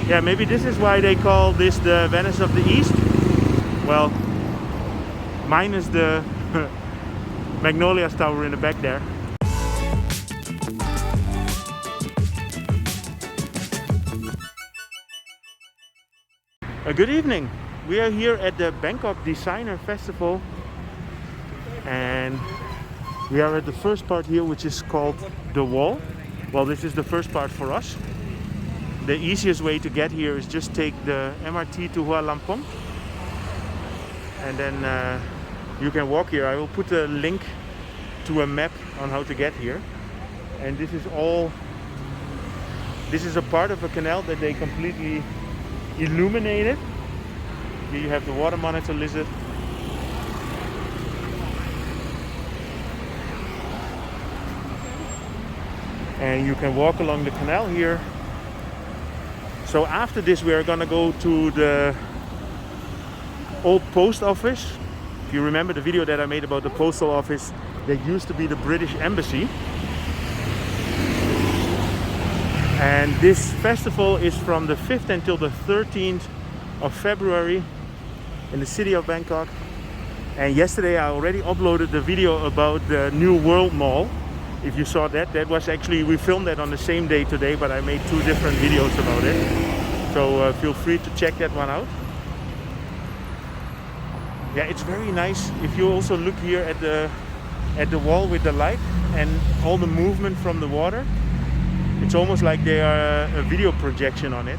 Yeah, maybe this is why they call this the Venice of the East. Well, minus the Magnolias Tower in the back there. Good evening. We are here at the Bangkok Designer Festival, and we are at the first part here, which is called the Wall. Well, this is the first part for us. The easiest way to get here is just take the MRT to Hua Lamphong, and then you can walk here. I will put a link to a map on how to get here. And this is a part of a canal that they completely illuminated. Here you have the water monitor lizard. And you can walk along the canal here. So after this we are gonna go to the old post office. If you remember the video that I made about the postal office, that used to be the British Embassy. And this festival is from the 5th until the 13th of February in the city of Bangkok. And yesterday I already uploaded the video about the New World Mall. If you saw that, that was actually, we filmed that on the same day today, but I made 2 different videos about it. So feel free to check that one out. Yeah, it's very nice. If you also look here at the wall with the light and all the movement from the water, it's almost like they are a video projection on it.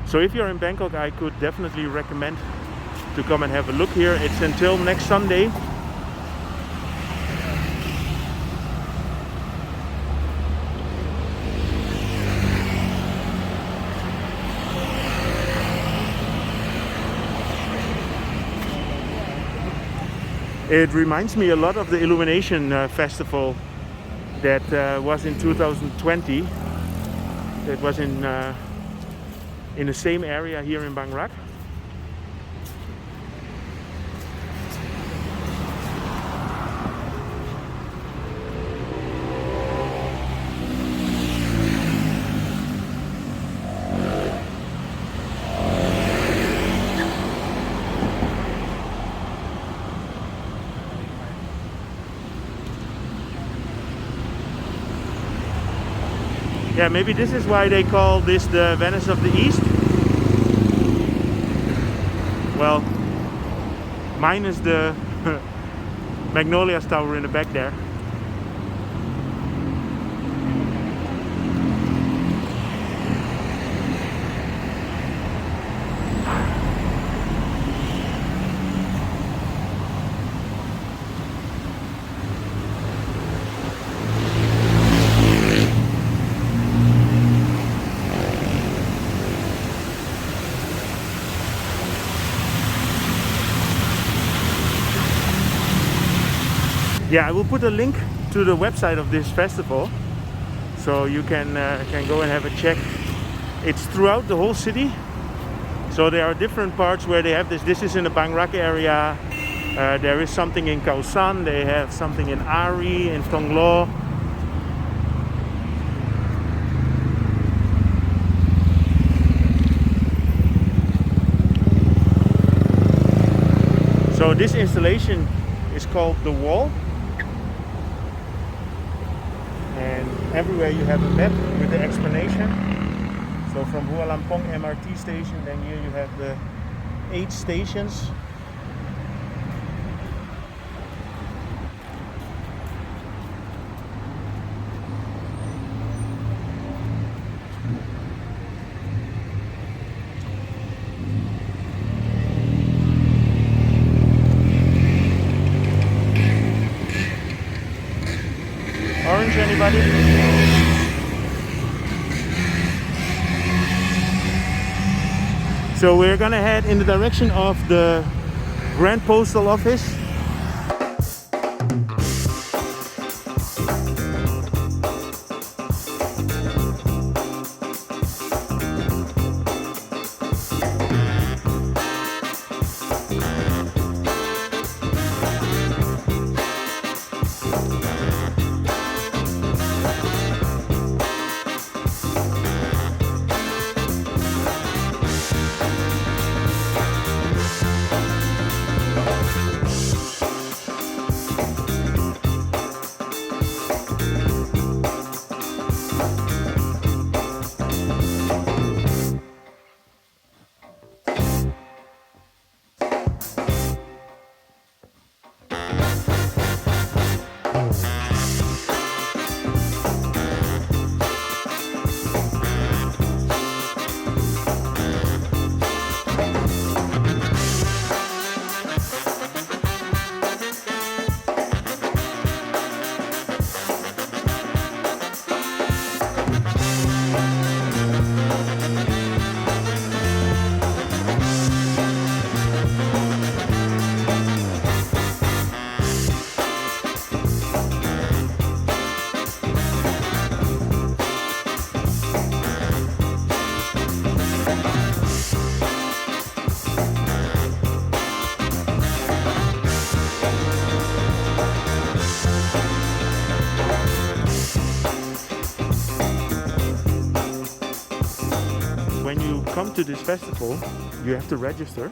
So if you're in Bangkok, I could definitely recommend to come and have a look here. It's until next Sunday. It reminds me a lot of the Illumination Festival that was in 2020. That was in the same area here in Bang Rak. Yeah, maybe this is why they call this the Venice of the East. Well, minus the Magnolias Tower in the back there. Yeah, I will put a link to the website of this festival, so you can go and have a check. It's throughout the whole city, so there are different parts where they have this. This is in the Bang Rak area. There is something in Khao San. They have something in Ari, in Thong Lo. So this installation is called The Wall. And everywhere you have a map with the explanation. So from Hua Lamphong MRT station, then here you have the 8 stations. Orange, anybody? So we're gonna head in the direction of the Grand Postal Office. come to this festival, you have to register.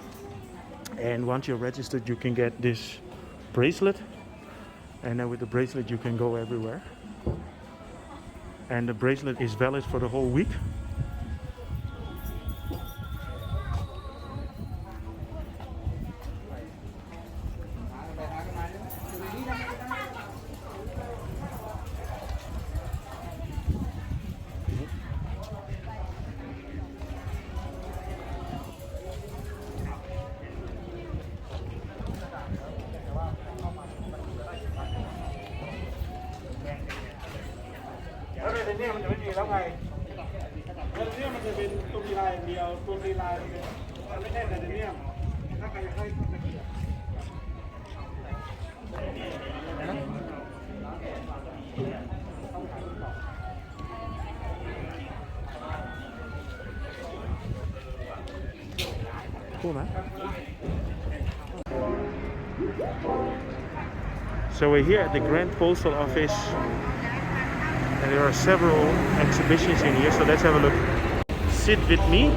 And once you're registered, you can get this bracelet. And then with the bracelet, you can go everywhere. And the bracelet is valid for the whole week. Cool, man. So we're here at the Grand Postal Office, and there are several exhibitions in here, so let's have a look. Sit with me.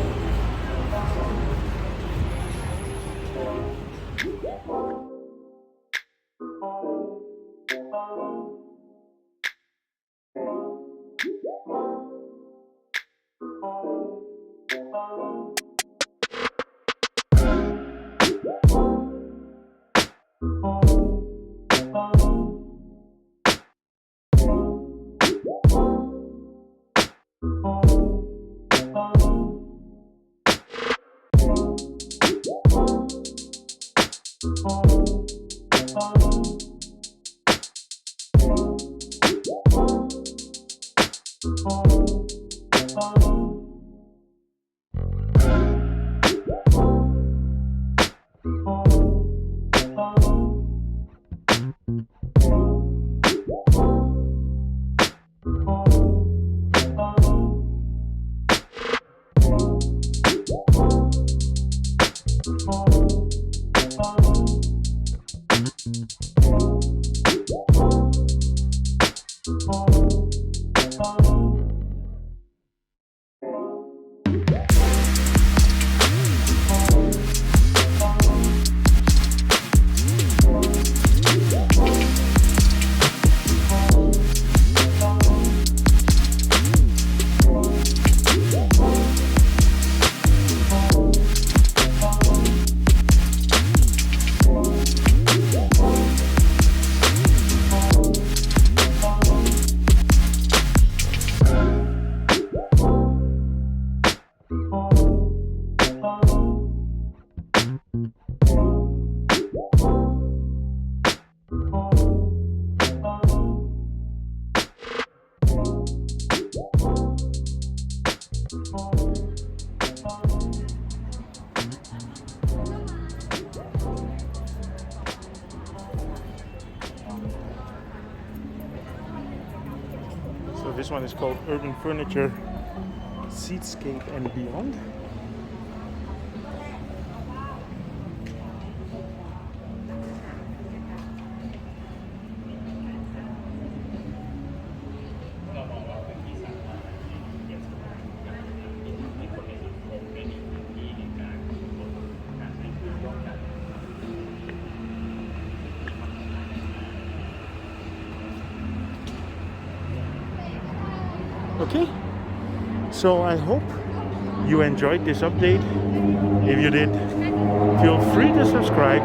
So this one is called Urban Furniture Seatscape and Beyond. Okay, so I hope you enjoyed this update. If you did, feel free to subscribe,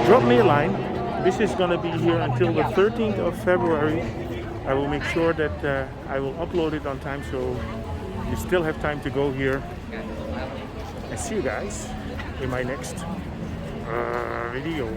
drop me a line. This is gonna be here until the 13th of February. I will make sure that I will upload it on time, so you still have time to go here. And see you guys in my next video.